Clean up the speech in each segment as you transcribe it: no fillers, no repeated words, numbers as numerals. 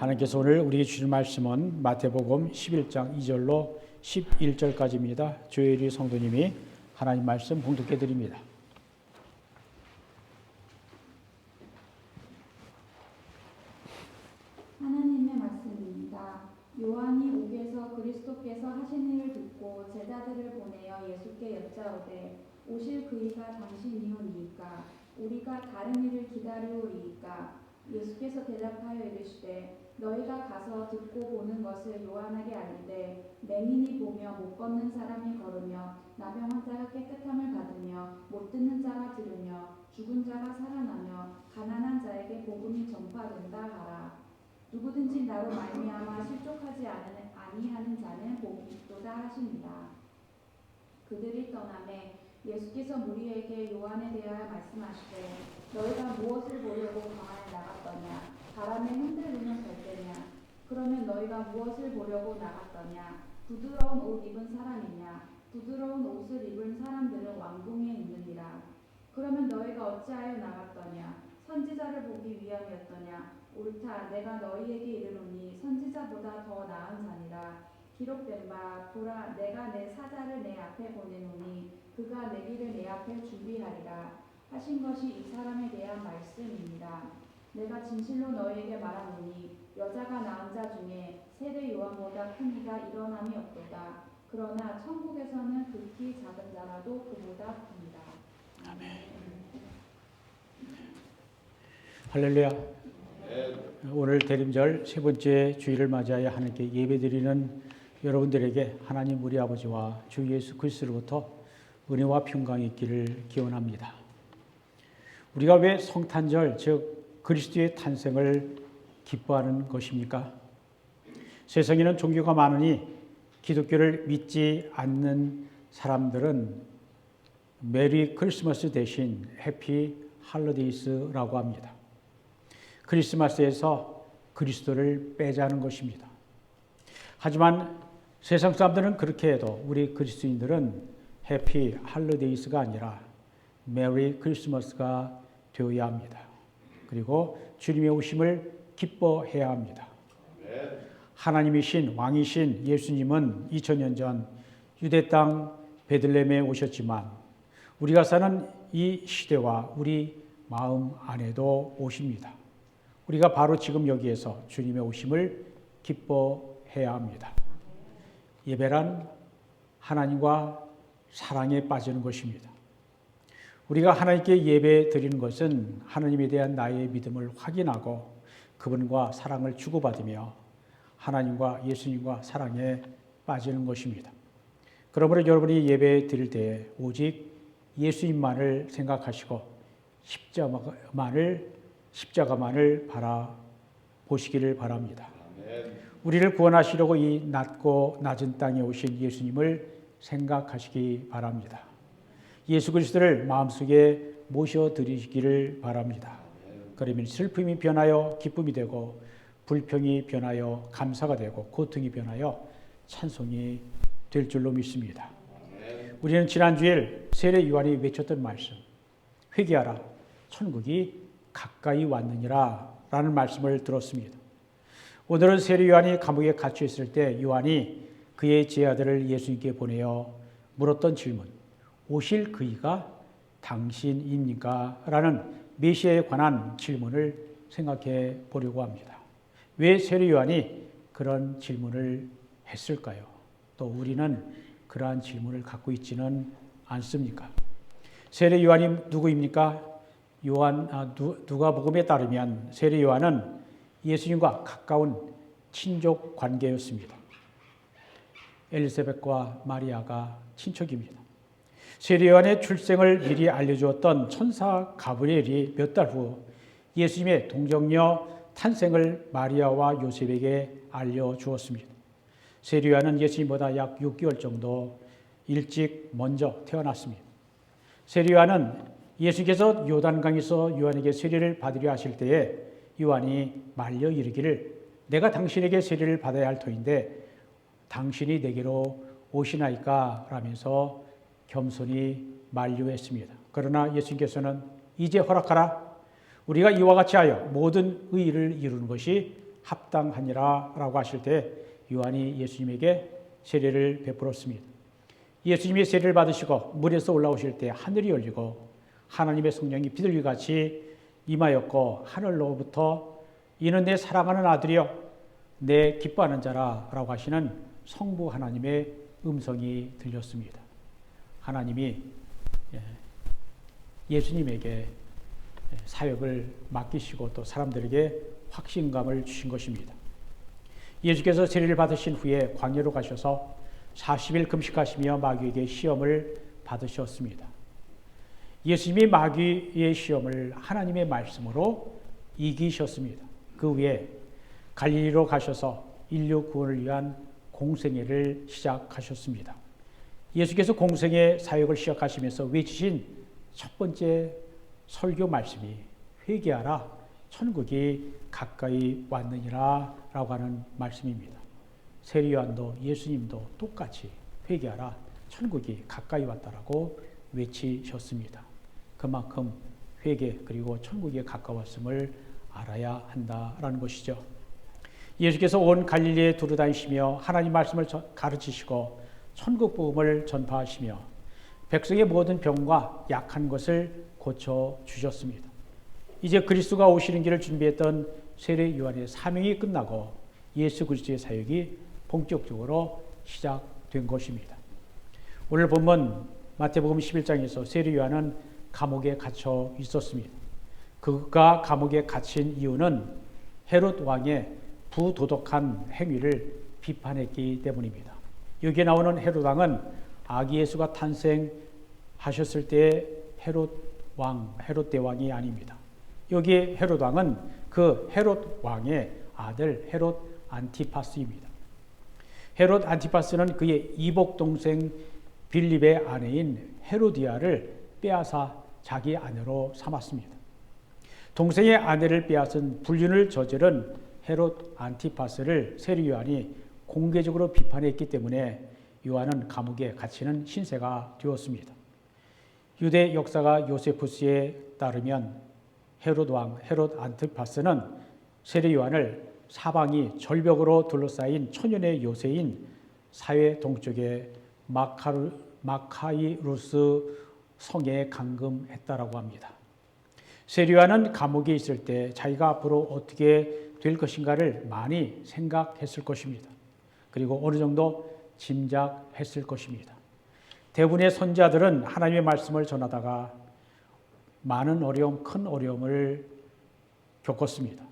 하나님께서 오늘 우리에게 주신 말씀은 마태복음 11장 2절로 11절까지입니다. 조혜리 성도님이 하나님 말씀 봉독해 드립니다. 하나님의 말씀입니다. 요한이 옥에서 그리스도께서 하신 일을 듣고 제자들을 보내어 예수께 여짜오되 오실 그이가 당신이오니이까 우리가 다른 이를 기다리오리이까. 예수께서 대답하여 이르시되 너희가 가서 듣고 보는 것을 요한에게 아뢰되 맹인이 보며 못 걷는 사람이 걸으며 나병 환자가 깨끗함을 받으며 못 듣는 자가 들으며 죽은 자가 살아나며 가난한 자에게 복음이 전파된다 하라. 누구든지 나로 말미암아 실족하지 아니하는 자는 복이 있도다 하십니다. 그들이 떠나매 예수께서 무리에게 요한에 대하여 말씀하시되 너희가 무엇을 보려고 강 안에 나갔더냐? 바람에 흔들리는 갈대냐? 그러면 너희가 무엇을 보려고 나갔더냐? 부드러운 옷 입은 사람이냐? 부드러운 옷을 입은 사람들은 왕궁에 있느니라. 그러면 너희가 어찌하여 나갔더냐? 선지자를 보기 위함이었더냐? 옳다. 내가 너희에게 이르노니 선지자보다 더 나은 자니라. 기록된 바 보라 내가 내 사자를 내 앞에 보내노니 그가 내 길을 내 앞에 준비하리라 하신 것이 이 사람에 대한 말씀입니다. 내가 진실로 너희에게 말하노니 여자가 낳은 자 중에 세례 요한보다 큰 이가 일어남이 없도다. 그러나 천국에서는 극히 작은 자라도 그보다 큽니다. 아멘. 할렐루야. 오늘 대림절 세 번째 주일을 맞이하여 하나님께 예배드리는 여러분들에게 하나님 우리 아버지와 주 예수 그리스도로부터 은혜와 평강이 있기를 기원합니다. 우리가 왜 성탄절, 즉 그리스도의 탄생을 기뻐하는 것입니까? 세상에는 종교가 많으니 기독교를 믿지 않는 사람들은 메리 크리스마스 대신 해피 할로데이스라고 합니다. 크리스마스에서 그리스도를 빼자는 것입니다. 하지만 세상 사람들은 그렇게 해도 우리 그리스도인들은 해피 할로데이스가 아니라 메리 크리스마스가 되어야 합니다. 그리고 주님의 오심을 기뻐해야 합니다. 하나님이신 왕이신 예수님은 2000년 전 유대 땅 베들레헴에 오셨지만 우리가 사는 이 시대와 우리 마음 안에도 오십니다. 우리가 바로 지금 여기에서 주님의 오심을 기뻐해야 합니다. 예배란 하나님과 사랑에 빠지는 것입니다. 우리가 하나님께 예배 드리는 것은 하나님에 대한 나의 믿음을 확인하고 그분과 사랑을 주고받으며 하나님과 예수님과 사랑에 빠지는 것입니다. 그러므로 여러분이 예배 드릴 때 오직 예수님만을 생각하시고 십자가만을 바라보시기를 바랍니다. 우리를 구원하시려고 이 낮고 낮은 땅에 오신 예수님을 생각하시기 바랍니다. 예수 그리스도를 마음속에 모셔드리기를 바랍니다. 그러면 슬픔이 변하여 기쁨이 되고 불평이 변하여 감사가 되고 고통이 변하여 찬송이 될 줄로 믿습니다. 우리는 지난 주일 세례 요한이 외쳤던 말씀, 회개하라 천국이 가까이 왔느니라 라는 말씀을 들었습니다. 오늘은 세례 요한이 감옥에 갇혀 있을 때 요한이 그의 제자들을 예수님께 보내어 물었던 질문, 오실 그이가 당신입니까? 라는 메시아에 관한 질문을 생각해 보려고 합니다. 왜 세례 요한이 그런 질문을 했을까요? 또 우리는 그러한 질문을 갖고 있지는 않습니까? 세례 요한이 누구입니까? 누가복음에 따르면 세례 요한은 예수님과 가까운 친족 관계였습니다. 엘리사벳과 마리아가 친척입니다. 세례 요한의 출생을 미리 알려주었던 천사 가브리엘이 몇 달 후 예수님의 동정녀 탄생을 마리아와 요셉에게 알려주었습니다. 세례 요한은 예수님보다 약 6개월 정도 일찍 먼저 태어났습니다. 세례 요한은 예수께서 요단강에서 요한에게 세례를 받으려 하실 때에 요한이 말려 이르기를 내가 당신에게 세례를 받아야 할 터인데 당신이 내게로 오시나이까 라면서 겸손히 만류했습니다. 그러나 예수님께서는 이제 허락하라. 우리가 이와 같이 하여 모든 의의를 이루는 것이 합당하니라 라고 하실 때 요한이 예수님에게 세례를 베풀었습니다. 예수님이 세례를 받으시고 물에서 올라오실 때 하늘이 열리고 하나님의 성령이 비둘기 같이 임하였고 하늘로부터 이는 내 사랑하는 아들이요 내 기뻐하는 자라 라고 하시는 성부 하나님의 음성이 들렸습니다. 하나님이 예수님에게 사역을 맡기시고 또 사람들에게 확신감을 주신 것입니다. 예수께서 세례를 받으신 후에 광야로 가셔서 40일 금식하시며 마귀에게 시험을 받으셨습니다. 예수님이 마귀의 시험을 하나님의 말씀으로 이기셨습니다. 그 후에 갈릴리로 가셔서 인류 구원을 위한 공생애를 시작하셨습니다. 예수께서 공생애 사역을 시작하시면서 외치신 첫 번째 설교 말씀이 회개하라 천국이 가까이 왔느니라 라고 하는 말씀입니다. 세례 요한도 예수님도 똑같이 회개하라 천국이 가까이 왔다라고 외치셨습니다. 그만큼 회개 그리고 천국에 가까웠음을 알아야 한다라는 것이죠. 예수께서 온 갈릴리에 두루다니시며 하나님 말씀을 가르치시고 천국 복음을 전파하시며 백성의 모든 병과 약한 것을 고쳐주셨습니다. 이제 그리스도가 오시는 길을 준비했던 세례 요한의 사명이 끝나고 예수 그리스도의 사역이 본격적으로 시작된 것입니다. 오늘 본문 마태복음 11장에서 세례 요한은 감옥에 갇혀 있었습니다. 그가 감옥에 갇힌 이유는 헤롯 왕의 부도덕한 행위를 비판했기 때문입니다. 여기에 나오는 헤롯 왕은 아기 예수가 탄생하셨을 때의 헤롯 대왕이 아닙니다. 여기 헤롯 왕은 그 헤롯 왕의 아들 헤롯 안티파스입니다. 헤롯 안티파스는 그의 이복 동생 빌립의 아내인 헤로디아를 빼앗아 자기 아내로 삼았습니다. 동생의 아내를 빼앗은 불륜을 저지른 헤롯 안티파스를 세례 요한이 공개적으로 비판했기 때문에 요한은 감옥에 갇히는 신세가 되었습니다. 유대 역사가 요세푸스에 따르면 헤롯 왕 헤롯 안티파스는 세례 요한을 사방이 절벽으로 둘러싸인 천연의 요새인 사회 동쪽의 마카이루스 성에 감금했다라고 합니다. 세례 요한은 감옥에 있을 때 자기가 앞으로 어떻게 될 것인가를 많이 생각했을 것입니다. 그리고 어느 정도 짐작했을 것입니다. 대부분의 선지자들은 하나님의 말씀을 전하다가 많은 어려움, 큰 어려움을 겪었습니다.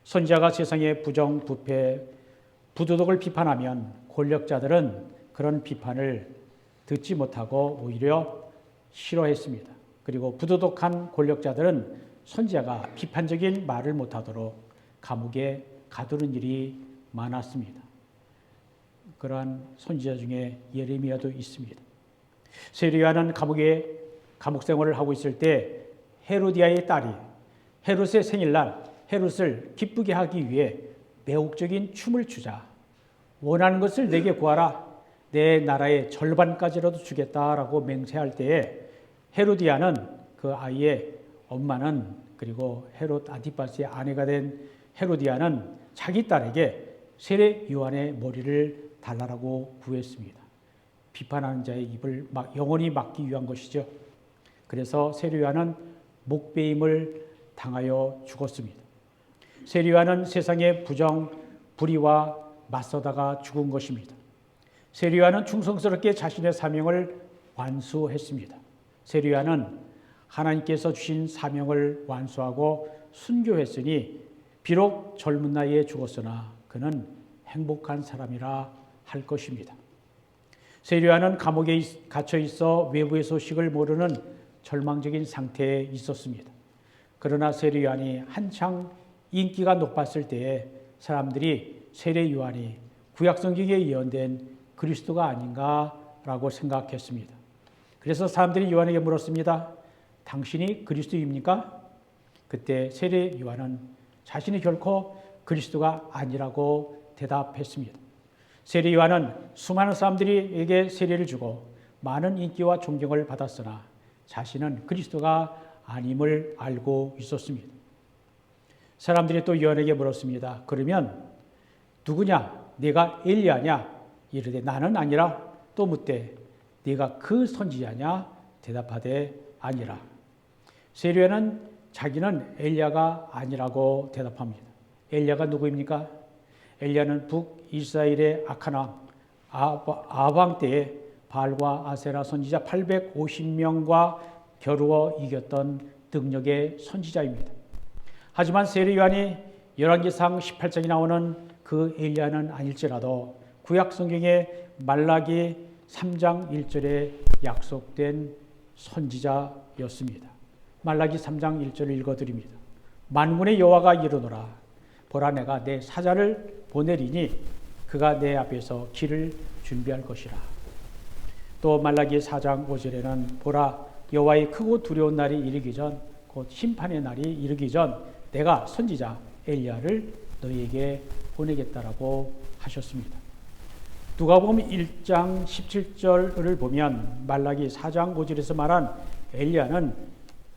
선지자가 세상의 부정, 부패, 부도덕을 비판하면 권력자들은 그런 비판을 듣지 못하고 오히려 싫어했습니다. 그리고 부도덕한 권력자들은 선지자가 비판적인 말을 못하도록 감옥에 가두는 일이 많았습니다. 그러한 선지자 중에 예레미야도 있습니다. 세례 요한은 감옥 생활을 하고 있을 때 헤로디아의 딸이 헤롯의 생일날 헤롯을 기쁘게 하기 위해 매혹적인 춤을 추자. 원하는 것을 내게 구하라. 내 나라의 절반까지라도 주겠다라고 맹세할 때에 헤로디아는 그 아이의 엄마는 그리고 헤롯 안티파스의 아내가 된 헤로디아는 자기 딸에게 세례 요한의 머리를 달라라고 구했습니다. 비판하는 자의 입을 영원히 막기 위한 것이죠. 그래서 세례 요한은 목베임을 당하여 죽었습니다. 세례 요한은 세상의 부정, 불의와 맞서다가 죽은 것입니다. 세례 요한은 충성스럽게 자신의 사명을 완수했습니다. 세례 요한은 하나님께서 주신 사명을 완수하고 순교했으니 비록 젊은 나이에 죽었으나 그는 행복한 사람이라 할 것입니다. 세례 요한은 감옥에 갇혀 있어 외부의 소식을 모르는 절망적인 상태에 있었습니다. 그러나 세례 요한이 한창 인기가 높았을 때에 사람들이 세례 요한이 구약 성경에 예언된 그리스도가 아닌가라고 생각했습니다. 그래서 사람들이 요한에게 물었습니다. 당신이 그리스도입니까? 그때 세례 요한은 자신이 결코 그리스도가 아니라고 대답했습니다. 세례 요한은 수많은 사람들에게 세례를 주고 많은 인기와 존경을 받았으나 자신은 그리스도가 아님을 알고 있었습니다. 사람들이 또 요한에게 물었습니다. 그러면 누구냐? 네가 엘리야냐? 이르되 나는 아니라. 또 묻되 네가 그 선지자냐? 대답하되 아니라. 세례요한은 자기는 엘리야가 아니라고 대답합니다. 엘리야가 누구입니까? 엘리야는 북이스라엘의 악한 왕 아합 때에 바알과 아세라 선지자 850명과 겨루어 이겼던 능력의 선지자입니다. 하지만 세례 요한이 열왕기상 18장에 나오는 그 엘리야는 아닐지라도 구약 성경의 말라기 3장 1절에 약속된 선지자였습니다. 말라기 3장 1절을 읽어드립니다. 만군의 여호와가 이르노라. 보라 내가 내 사자를 보내리니 그가 내 앞에서 길을 준비할 것이라. 또 말라기 4장 5절에는 보라 여호와의 크고 두려운 날이 이르기 전 곧 심판의 날이 이르기 전 내가 선지자 엘리야를 너희에게 보내겠다라고 하셨습니다. 누가복음 1장 17절을 보면 말라기 4장 5절에서 말한 엘리야는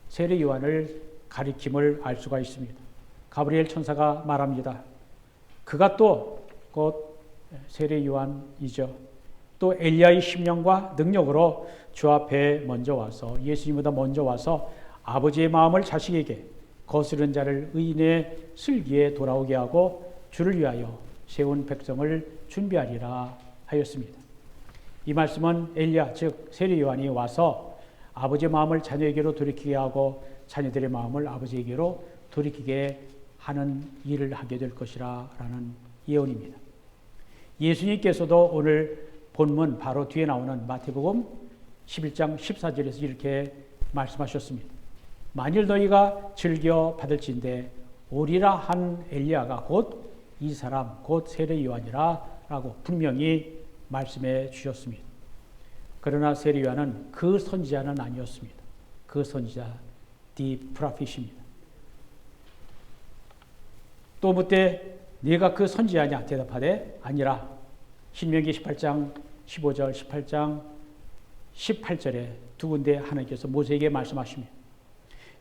세례 요한을 가리킴을 알 수가 있습니다. 가브리엘 천사가 말합니다. 그가 또 곧 세례 요한이죠. 또 엘리야의 심령과 능력으로 주 앞에 먼저 와서 예수님보다 먼저 와서 아버지의 마음을 자식에게 거스른 자를 의인의 슬기에 돌아오게 하고 주를 위하여 세운 백성을 준비하리라 하였습니다. 이 말씀은 엘리야 즉 세례 요한이 와서 아버지의 마음을 자녀에게로 돌이키게 하고 자녀들의 마음을 아버지에게로 돌이키게 하는 일을 하게 될 것이라는 예언입니다. 예수님께서도 오늘 본문 바로 뒤에 나오는 마태복음 11장 14절에서 이렇게 말씀하셨습니다. 만일 너희가 즐겨 받을진대 오리라 한 엘리야가 곧 이 사람 곧 세례 요한이라 라고 분명히 말씀해 주셨습니다. 그러나 세례 요한은 그 선지자는 아니었습니다. 그 선지자 the prophet입니다. 또 묻되 네가 그 선지자냐 대답하되 아니라. 신명기 18장 15절 18장 18절에 두 군데 하나님께서 모세에게 말씀하십니다.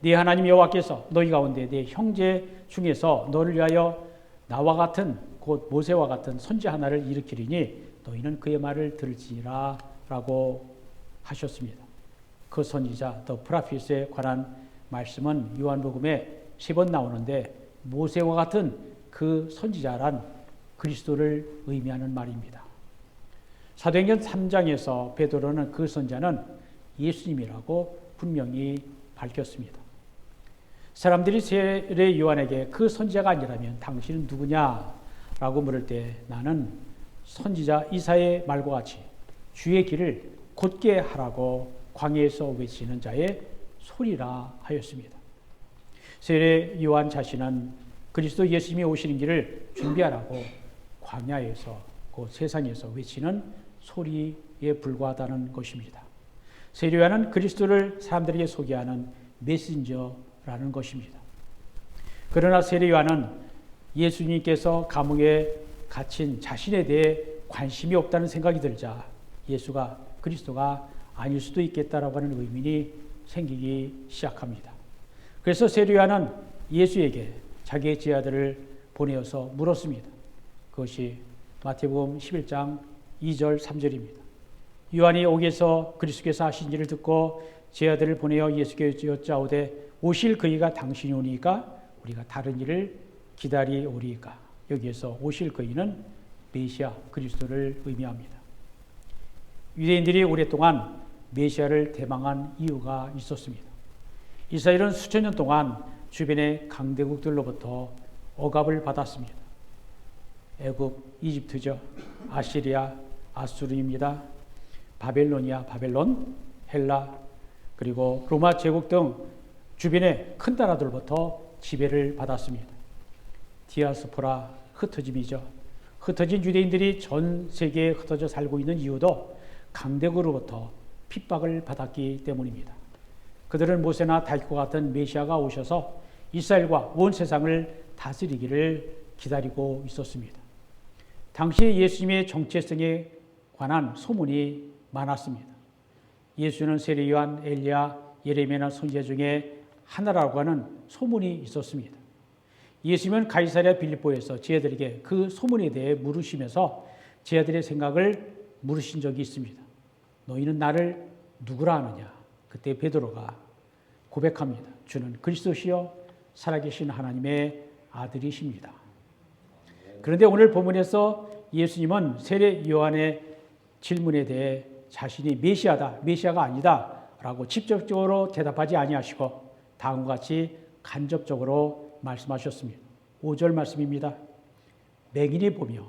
네 하나님 여호와께서 너희 가운데 네 형제 중에서 너를 위하여 나와 같은 곧 모세와 같은 선지 하나를 일으키리니 너희는 그의 말을 들을지니라 라고 하셨습니다. 그 선지자 더 프라핏에 관한 말씀은 요한복음에 3번 나오는데 모세와 같은 그 선지자란 그리스도를 의미하는 말입니다. 사도행전 3장에서 베드로는 그 선지자는 예수님이라고 분명히 밝혔습니다. 사람들이 세례 요한에게 그 선지자가 아니라면 당신은 누구냐라고 물을 때 나는 선지자 이사야의 말과 같이 주의 길을 곧게 하라고 광야에서 외치는 자의 소리라 하였습니다. 세례 요한 자신은 그리스도 예수님이 오시는 길을 준비하라고 광야에서 그 세상에서 외치는 소리에 불과하다는 것입니다. 세례 요한은 그리스도를 사람들에게 소개하는 메신저라는 것입니다. 그러나 세례 요한은 예수님께서 감옥에 갇힌 자신에 대해 관심이 없다는 생각이 들자 예수가 그리스도가 아닐 수도 있겠다라고 하는 의문이 생기기 시작합니다. 그래서 세례 요한은 예수에게 자기의 제자들을 보내어서 물었습니다. 그것이 마태복음 11장 2절 3절입니다. 요한이 옥에서 그리스도께서 하신 일을 듣고 제자들을 보내어 예수께 여짜오되 오실 그이가 당신이 오니까 우리가 다른 일을 기다리오리이까. 여기에서 오실 그이는 메시아 그리스도를 의미합니다. 유대인들이 오랫동안 메시아를 대망한 이유가 있었습니다. 이스라엘은 수천 년 동안 주변의 강대국들로부터 억압을 받았습니다. 애굽, 이집트죠. 아시리아, 아수르입니다. 바벨로니아, 바벨론, 헬라, 그리고 로마 제국 등 주변의 큰 나라들로부터 지배를 받았습니다. 디아스포라, 흩어짐이죠. 흩어진 유대인들이 전 세계에 흩어져 살고 있는 이유도 강대국으로부터 핍박을 받았기 때문입니다. 그들은 모세나 다윗과 같은 메시아가 오셔서 이스라엘과 온 세상을 다스리기를 기다리고 있었습니다. 당시 예수님의 정체성에 관한 소문이 많았습니다. 예수는 세례 요한, 엘리야, 예레미야 선지자 중에 하나라고 하는 소문이 있었습니다. 예수님은 가이사랴 빌립보에서 제자들에게 그 소문에 대해 물으시면서 제자들의 생각을 물으신 적이 있습니다. 너희는 나를 누구라 하느냐? 그때 베드로가 고백합니다. 주는 그리스도시요 살아계신 하나님의 아들이십니다. 그런데 오늘 본문에서 예수님은 세례 요한의 질문에 대해 자신이 메시아다, 메시아가 아니다 라고 직접적으로 대답하지 아니하시고 다음과 같이 간접적으로 말씀하셨습니다. 5절 말씀입니다. 맹인이 보며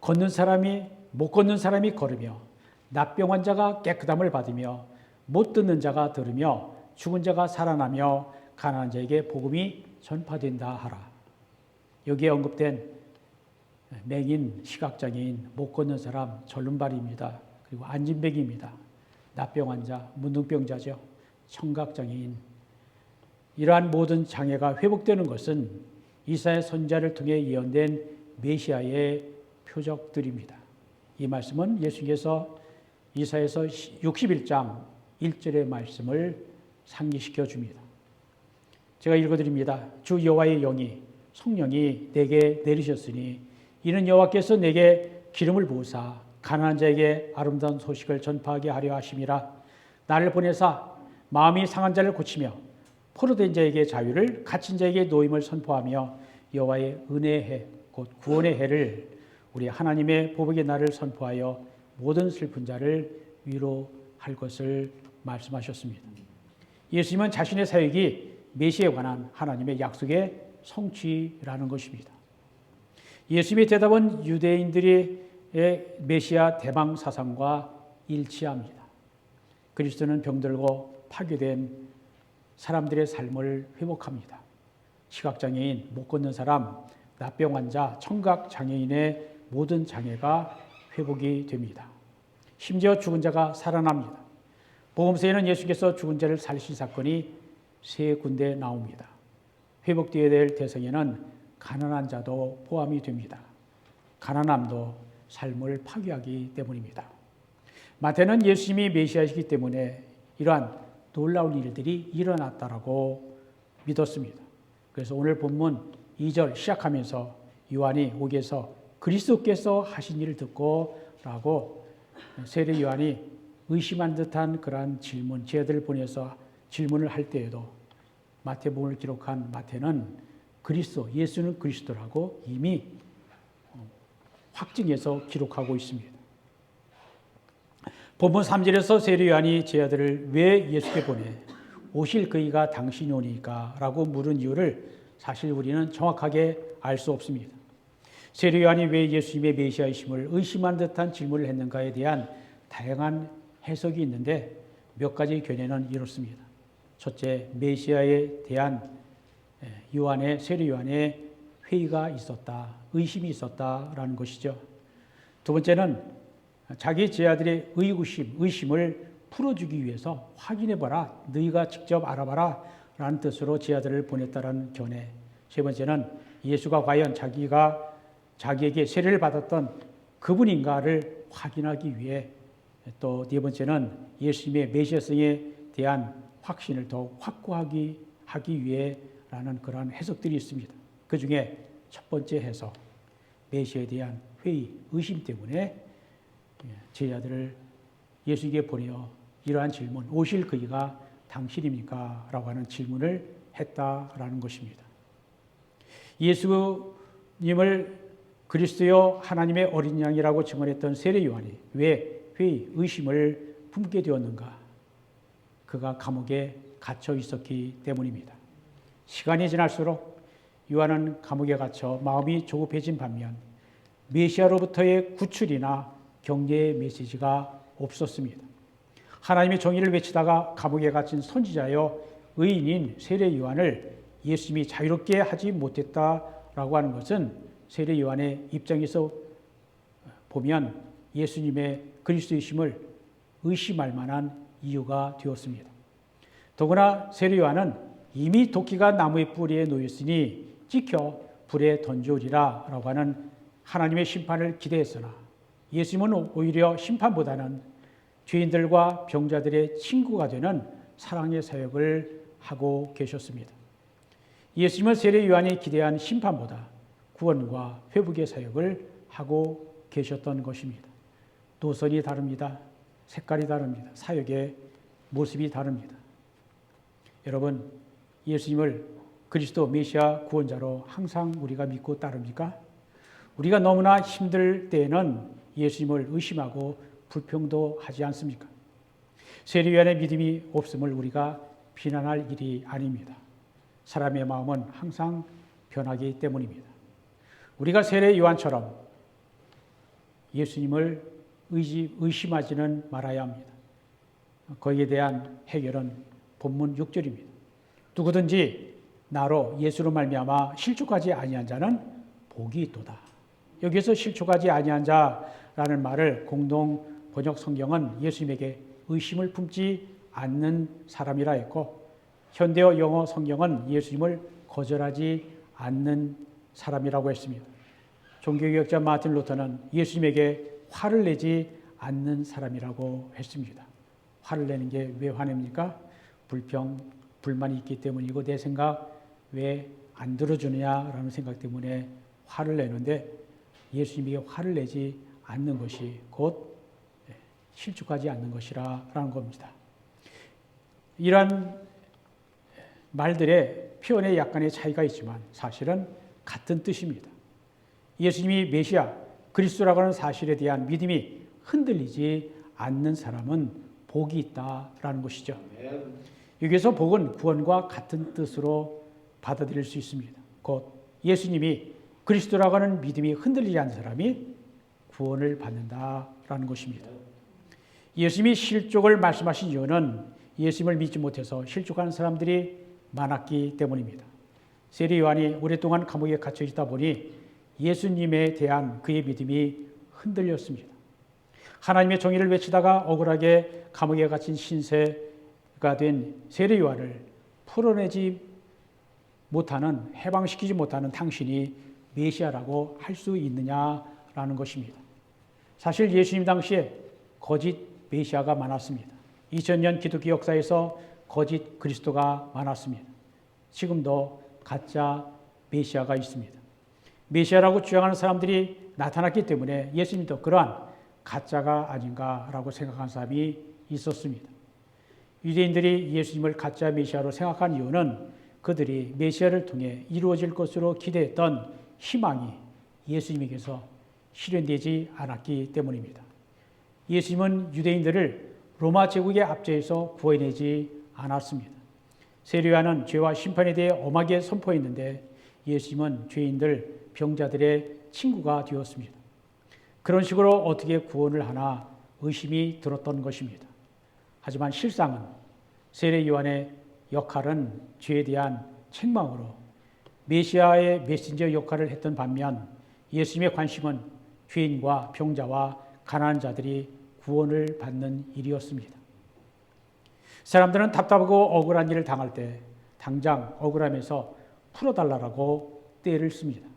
걷는 사람이 못 걷는 사람이 걸으며 납병 환자가 깨끗함을 받으며 못 듣는 자가 들으며 죽은 자가 살아나며 가난한 자에게 복음이 전파된다 하라. 여기에 언급된 맹인, 시각장애인, 못 걷는 사람, 절름발이입니다. 그리고 안진뱅이입니다. 납병 환자, 문둥병자죠. 청각장애인. 이러한 모든 장애가 회복되는 것은 이사야 선지자를 통해 예언된 메시아의 표적들입니다. 이 말씀은 예수께서 이사야서 61장 1절의 말씀을 상기시켜 줍니다. 제가 읽어드립니다. 주 여호와의 영이 성령이 내게 내리셨으니 이는 여호와께서 내게 기름을 부으사 가난한 자에게 아름다운 소식을 전파하게 하려 하심이라. 나를 보내사 마음이 상한 자를 고치며 포로된 자에게 자유를 갇힌 자에게 노임을 선포하며 여호와의 은혜의 해 곧 구원의 해를 우리 하나님의 보복의 날을 선포하여 모든 슬픈 자를 위로할 것을 말씀하셨습니다. 예수님은 자신의 사역이 메시아에 관한 하나님의 약속의 성취라는 것입니다. 예수님의 대답은 유대인들의 메시아 대방 사상과 일치합니다. 그리스도는 병들고 파괴된 사람들의 삶을 회복합니다. 시각장애인, 못 걷는 사람, 납병 환자, 청각장애인의 모든 장애가 회복이 됩니다. 심지어 죽은 자가 살아납니다. 복음서에는 예수께서 죽은 자를 살리신 사건이 3군데 나옵니다. 회복되어야 될 대상에는 가난한 자도 포함이 됩니다. 가난함도 삶을 파괴하기 때문입니다. 마태는 예수님이 메시아이기 때문에 이러한 놀라운 일들이 일어났다라고 믿었습니다. 그래서 오늘 본문 2절 시작하면서 요한이 오게서 그리스도께서 하신 일을 듣고 라고 세례 요한이 의심한 듯한 그러한 질문, 제자들을 보내서 질문을 할 때에도 마태복음을 기록한 마태는 그리스도, 예수는 그리스도라고 이미 확증해서 기록하고 있습니다. 본문 3절에서 세례 요한이 제자들을 왜 예수께 보내 오실 그이가 당신이 오니까 라고 물은 이유를 사실 우리는 정확하게 알 수 없습니다. 세례 요한이 왜 예수님의 메시아이심을 의심한 듯한 질문을 했는가에 대한 다양한 해석이 있는데 몇 가지 견해는 이렇습니다. 첫째, 메시아에 대한 세례 요한의 회의가 있었다, 의심이 있었다라는 것이죠. 두 번째는 자기 제자들의 의심을 풀어주기 위해서 확인해봐라, 너희가 직접 알아봐라 라는 뜻으로 제자들을 보냈다라는 견해. 세 번째는 예수가 과연 자기에게 세례를 받았던 그분인가를 확인하기 위해, 또 네 번째는 예수님의 메시아성에 대한 확신을 더욱 확고하게 하기 위해라는 그러한 해석들이 있습니다. 그 중에 첫 번째 해석, 메시아에 대한 회의, 의심 때문에 제자들을 예수에게 보내어 이러한 질문, 오실 그이가 당신입니까? 라고 하는 질문을 했다라는 것입니다. 예수님을 그리스도여 하나님의 어린 양이라고 증언했던 세례 요한이 왜 회의, 의심을 품게 되었는가? 그가 감옥에 갇혀 있었기 때문입니다. 시간이 지날수록 요한은 감옥에 갇혀 마음이 조급해진 반면 메시아로부터의 구출이나 격려의 메시지가 없었습니다. 하나님의 정의를 외치다가 감옥에 갇힌 선지자여 의인인 세례 요한을 예수님이 자유롭게 하지 못했다라고 하는 것은 세례 요한의 입장에서 보면 예수님의 그리스도이심을 의심할 만한 이유가 되었습니다. 더구나 세례 요한은 이미 도끼가 나무의 뿌리에 놓였으니 찍혀 불에 던져오리라 라고 하는 하나님의 심판을 기대했으나 예수님은 오히려 심판보다는 죄인들과 병자들의 친구가 되는 사랑의 사역을 하고 계셨습니다. 예수님은 세례 요한이 기대한 심판보다 구원과 회복의 사역을 하고 계셨던 것입니다. 노선이 다릅니다. 색깔이 다릅니다. 사역의 모습이 다릅니다. 여러분, 예수님을 그리스도 메시아 구원자로 항상 우리가 믿고 따릅니까? 우리가 너무나 힘들 때에는 예수님을 의심하고 불평도 하지 않습니까? 세례 요한의 믿음이 없음을 우리가 비난할 일이 아닙니다. 사람의 마음은 항상 변하기 때문입니다. 우리가 세례 요한처럼 예수님을 의심하지는 말아야 합니다. 거기에 대한 해결은 본문 6절입니다. 누구든지 나로 예수로 말미암아 실족하지 아니한 자는 복이 있도다. 여기서 실족하지 아니한 자라는 말을 공동 번역 성경은 예수님에게 의심을 품지 않는 사람이라 했고, 현대어 영어 성경은 예수님을 거절하지 않는 사람이라고 했습니다. 종교개혁자 마틴 루터는 예수님에게 화를 내지 않는 사람이라고 했습니다. 화를 내는 게 왜 화냅니까? 불만이 있기 때문이고 내 생각 왜 안 들어주느냐라는 생각 때문에 화를 내는데, 예수님에게 화를 내지 않는 것이 곧 실족하지 않는 것이라는 겁니다. 이런 말들의 표현에 약간의 차이가 있지만 사실은 같은 뜻입니다. 예수님이 메시아, 그리스도라고 하는 사실에 대한 믿음이 흔들리지 않는 사람은 복이 있다라는 것이죠. 여기서 복은 구원과 같은 뜻으로 받아들일 수 있습니다. 곧 예수님이 그리스도라고 하는 믿음이 흔들리지 않는 사람이 구원을 받는다라는 것입니다. 예수님이 실족을 말씀하신 이유는 예수님을 믿지 못해서 실족하는 사람들이 많았기 때문입니다. 세례 요한이 오랫동안 감옥에 갇혀 있다 보니 예수님에 대한 그의 믿음이 흔들렸습니다. 하나님의 정의를 외치다가 억울하게 감옥에 갇힌 신세가 된 세례 요한을 풀어내지 못하는, 해방시키지 못하는 당신이 메시아라고 할 수 있느냐라는 것입니다. 사실 예수님 당시에 거짓 메시아가 많았습니다. 2000년 기독교 역사에서 거짓 그리스도가 많았습니다. 지금도 가짜 메시아가 있습니다. 메시아라고 주장하는 사람들이 나타났기 때문에 예수님도 그러한 가짜가 아닌가라고 생각한 사람이 있었습니다. 유대인들이 예수님을 가짜 메시아로 생각한 이유는 그들이 메시아를 통해 이루어질 것으로 기대했던 희망이 예수님에게서 실현되지 않았기 때문입니다. 예수님은 유대인들을 로마 제국의 압제에서 구해내지 않았습니다. 세례 요한은 죄와 심판에 대해 엄하게 선포했는데 예수님은 죄인들, 병자들의 친구가 되었습니다. 그런 식으로 어떻게 구원을 하나 의심이 들었던 것입니다. 하지만 실상은 세례 요한의 역할은 죄에 대한 책망으로 메시아의 메신저 역할을 했던 반면 예수님의 관심은 죄인과 병자와 가난한 자들이 구원을 받는 일이었습니다. 사람들은 답답하고 억울한 일을 당할 때 당장 억울함에서 풀어달라고 떼를 씁니다.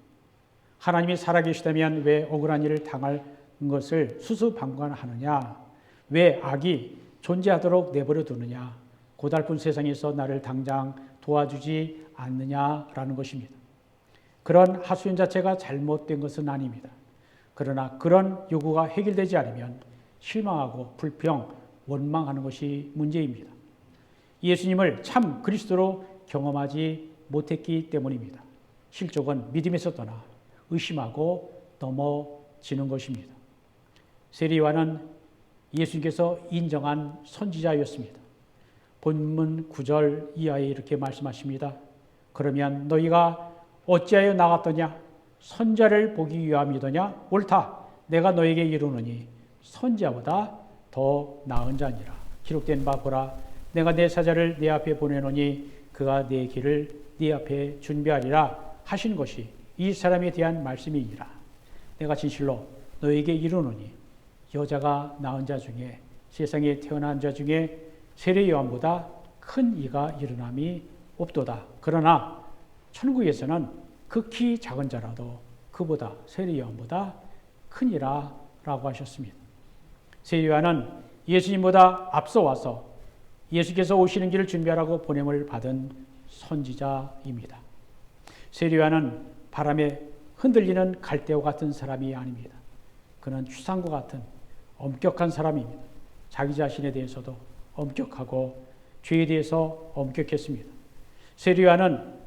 하나님이 살아계시다면 왜 억울한 일을 당할 것을 수수방관하느냐? 왜 악이 존재하도록 내버려 두느냐? 고달픈 세상에서 나를 당장 도와주지 않느냐라는 것입니다. 그런 하소연 자체가 잘못된 것은 아닙니다. 그러나 그런 요구가 해결되지 않으면 실망하고 불평, 원망하는 것이 문제입니다. 예수님을 참 그리스도로 경험하지 못했기 때문입니다. 실족은 믿음에서 떠나 의심하고 넘어지는 것입니다. 세례 요한은 예수님께서 인정한 선지자였습니다. 본문 9절 이하에 이렇게 말씀하십니다. 그러면 너희가 어찌하여 나갔더냐? 선자를 보기 위함이더냐? 옳다. 내가 너에게 이르노니 선지자보다 더 나은 자니라. 기록된 바 보라. 내가 내 사자를 네 앞에 보내노니 그가 네 길을 네 앞에 준비하리라 하신 것이 이 사람에 대한 말씀이니라. 내가 진실로 너에게 이르노니 여자가 낳은 자 중에 세상에 태어난 자 중에 세례 요한보다 큰 이가 일어남이 없도다. 그러나 천국에서는 극히 작은 자라도 그보다 세례 요한보다 크니라 라고 하셨습니다. 세례 요한은 예수님보다 앞서 와서 예수께서 오시는 길을 준비하라고 보냄을 받은 선지자입니다. 세례요한은 바람에 흔들리는 갈대와 같은 사람이 아닙니다. 그는 추상과 같은 엄격한 사람입니다. 자기 자신에 대해서도 엄격하고 죄에 대해서 엄격했습니다. 세례요한은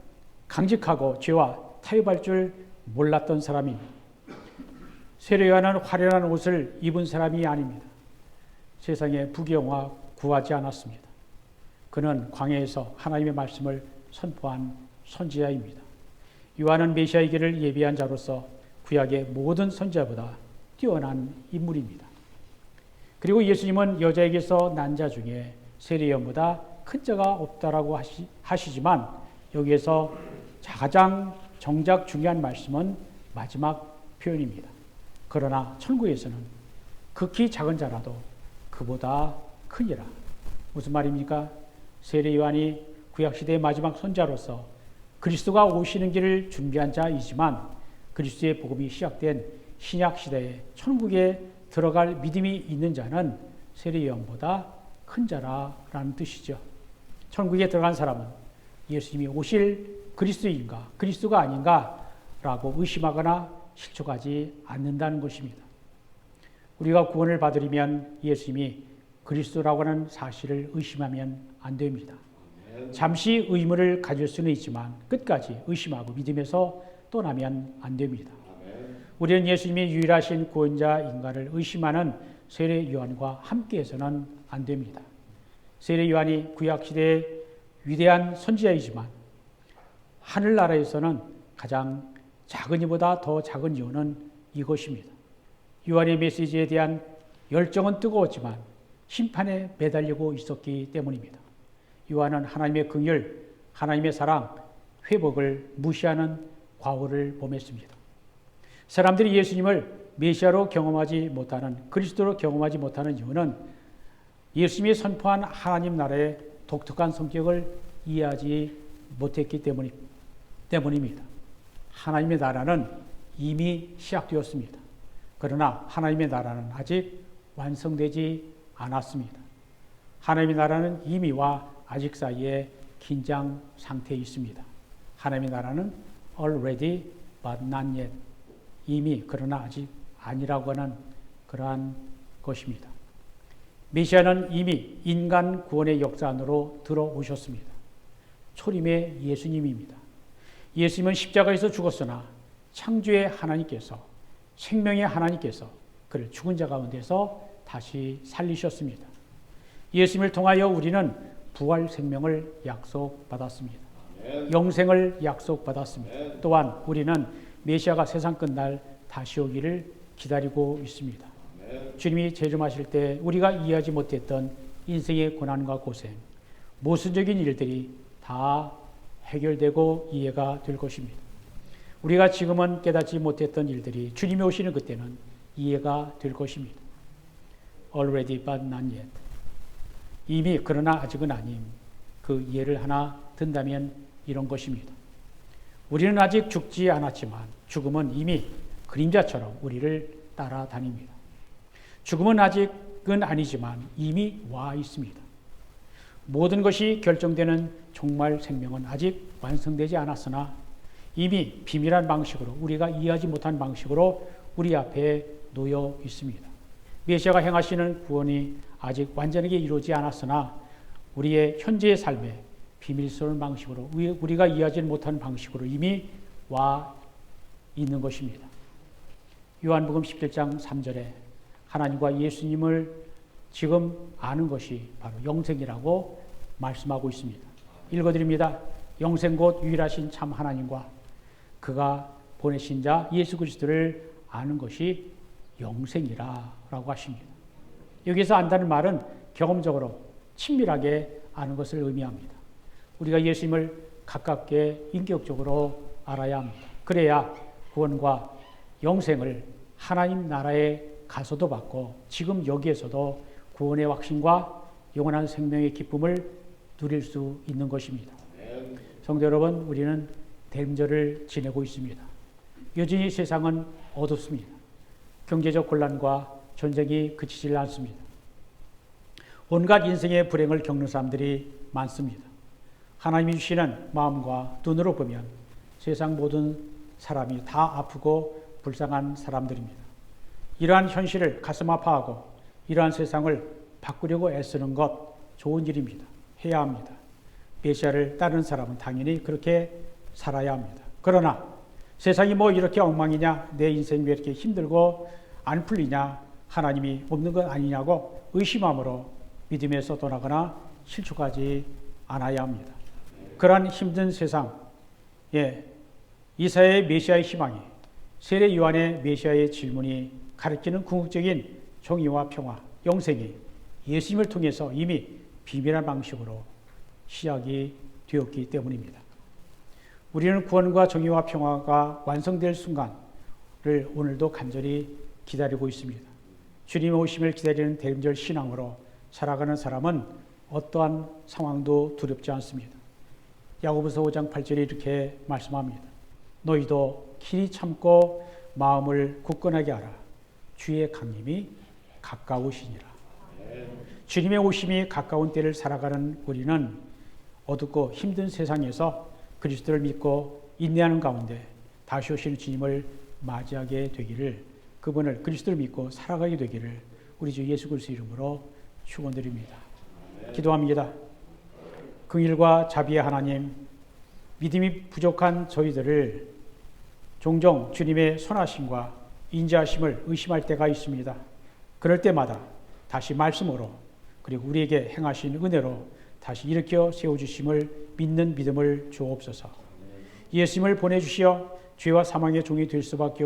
강직하고 죄와 타협할 줄 몰랐던 사람입니다. 세례요한은 화려한 옷을 입은 사람이 아닙니다. 세상에 부귀영화 구하지 않았습니다. 그는 광야에서 하나님의 말씀을 선포한 선지자입니다. 요한은 메시아이기를 예비한 자로서 구약의 모든 선지자보다 뛰어난 인물입니다. 그리고 예수님은 여자에게서 난 자 중에 세례요한보다 큰 자가 없다라고 하시지만 여기에서 가장 정작 중요한 말씀은 마지막 표현입니다. 그러나 천국에서는 극히 작은 자라도 그보다 크니라. 무슨 말입니까? 세례 요한이 구약시대의 마지막 선자로서 그리스도가 오시는 길을 준비한 자이지만 그리스도의 복음이 시작된 신약시대에 천국에 들어갈 믿음이 있는 자는 세례 요한보다 큰 자라라는 뜻이죠. 천국에 들어간 사람은 예수님이 오실 그리스도인가 그리스도가 아닌가라고 의심하거나 실족하지 않는다는 것입니다. 우리가 구원을 받으려면 예수님이 그리스도라고 하는 사실을 의심하면 안 됩니다. 잠시 의문을 가질 수는 있지만 끝까지 의심하고 믿음에서 떠나면 안 됩니다. 우리는 예수님이 유일하신 구원자인가를 의심하는 세례 요한과 함께해서는 안 됩니다. 세례 요한이 구약시대의 위대한 선지자이지만 하늘나라에서는 가장 작은 이보다 더 작은 이유는 이것입니다. 요한의 메시지에 대한 열정은 뜨거웠지만 심판에 매달리고 있었기 때문입니다. 요한은 하나님의 긍휼, 하나님의 사랑, 회복을 무시하는 과오를 범했습니다. 사람들이 예수님을 메시아로 경험하지 못하는, 그리스도로 경험하지 못하는 이유는 예수님이 선포한 하나님 나라의 독특한 성격을 이해하지 못했기 때문입니다. 하나님의 나라는 이미 시작되었습니다. 그러나 하나님의 나라는 아직 완성되지 않았습니다. 하나님의 나라는 이미와 아직 사이에 긴장 상태에 있습니다. 하나님의 나라는 already but not yet. 이미 그러나 아직 아니라고 하는 그러한 것입니다. 메시아는 이미 인간 구원의 역사 안으로 들어오셨습니다. 초림의 예수님입니다. 예수님은 십자가에서 죽었으나 창조의 하나님께서 생명의 하나님께서 그를 죽은 자 가운데서 다시 살리셨습니다. 예수님을 통하여 우리는 부활 생명을 약속받았습니다. 영생을 약속받았습니다. 또한 우리는 메시아가 세상 끝날 다시 오기를 기다리고 있습니다. 주님이 재림하실 때 우리가 이해하지 못했던 인생의 고난과 고생, 모순적인 일들이 다 해결되고 이해가 될 것입니다. 우리가 지금은 깨닫지 못했던 일들이 주님이 오시는 그때는 이해가 될 것입니다. Already but not yet. 이미 그러나 아직은 아님. 그 이해를 하나 든다면 이런 것입니다. 우리는 아직 죽지 않았지만 죽음은 이미 그림자처럼 우리를 따라다닙니다. 죽음은 아직은 아니지만 이미 와 있습니다. 모든 것이 결정되는 종말 생명은 아직 완성되지 않았으나 이미 비밀한 방식으로 우리가 이해하지 못한 방식으로 우리 앞에 놓여 있습니다. 메시아가 행하시는 구원이 아직 완전하게 이루어지지 않았으나 우리의 현재의 삶에 비밀스러운 방식으로 우리가 이해하지 못한 방식으로 이미 와 있는 것입니다. 요한복음 17장 3절에 하나님과 예수님을 지금 아는 것이 바로 영생이라고 말씀하고 있습니다. 읽어드립니다. 영생 곧 유일하신 참 하나님과 그가 보내신 자 예수 그리스도를 아는 것이 영생이라 라고 하십니다. 여기서 안다는 말은 경험적으로 친밀하게 아는 것을 의미합니다. 우리가 예수님을 가깝게 인격적으로 알아야 합니다. 그래야 구원과 영생을 하나님 나라에 가서도 받고 지금 여기에서도 구원의 확신과 영원한 생명의 기쁨을 누릴 수 있는 것입니다. 성도 여러분, 우리는 대림절을 지내고 있습니다. 여전히 세상은 어둡습니다. 경제적 곤란과 전쟁이 그치질 않습니다. 온갖 인생의 불행을 겪는 사람들이 많습니다. 하나님이 주시는 마음과 눈으로 보면 세상 모든 사람이 다 아프고 불쌍한 사람들입니다. 이러한 현실을 가슴 아파하고 이러한 세상을 바꾸려고 애쓰는 것 좋은 일입니다. 해야 합니다. 메시아를 따르는 사람은 당연히 그렇게 살아야 합니다. 그러나 세상이 뭐 이렇게 엉망이냐, 내 인생이 왜 이렇게 힘들고 안 풀리냐, 하나님이 없는 것 아니냐고 의심함으로 믿음에서 떠나거나 실족하지 않아야 합니다. 그러한 힘든 세상, 이사야의 메시아의 희망이, 세례 요한의 메시아의 질문이 가르치는 궁극적인 정의와 평화, 영생이 예수님을 통해서 이미 비밀한 방식으로 시작이 되었기 때문입니다. 우리는 구원과 정의와 평화가 완성될 순간을 오늘도 간절히 기다리고 있습니다. 주님의 오심을 기다리는 대림절 신앙으로 살아가는 사람은 어떠한 상황도 두렵지 않습니다. 야고보서 5장 8절에 이렇게 말씀합니다. 너희도 길이 참고 마음을 굳건하게 하라. 주의 강림이 가까우시니라. 주님의 오심이 가까운 때를 살아가는 우리는 어둡고 힘든 세상에서 그리스도를 믿고 인내하는 가운데 다시 오시는 주님을 맞이하게 되기를, 그분을 그리스도를 믿고 살아가게 되기를 우리 주 예수 그리스도 이름으로 축원드립니다. 기도합니다. 긍휼과 자비의 하나님, 믿음이 부족한 저희들을 종종 주님의 선하심과 인자하심을 의심할 때가 있습니다. 그럴 때마다 다시 말씀으로 그리고 우리에게 행하신 은혜로 다시 일으켜 세워주심을 믿는 믿음을 주옵소서. 예수님을 보내주시어 죄와 사망의 종이 될 수밖에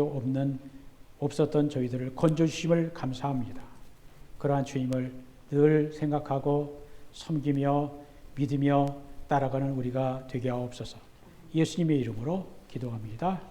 없었던 저희들을 건져주심을 감사합니다. 그러한 주님을 늘 생각하고 섬기며 믿으며 따라가는 우리가 되게 하옵소서. 예수님의 이름으로 기도합니다.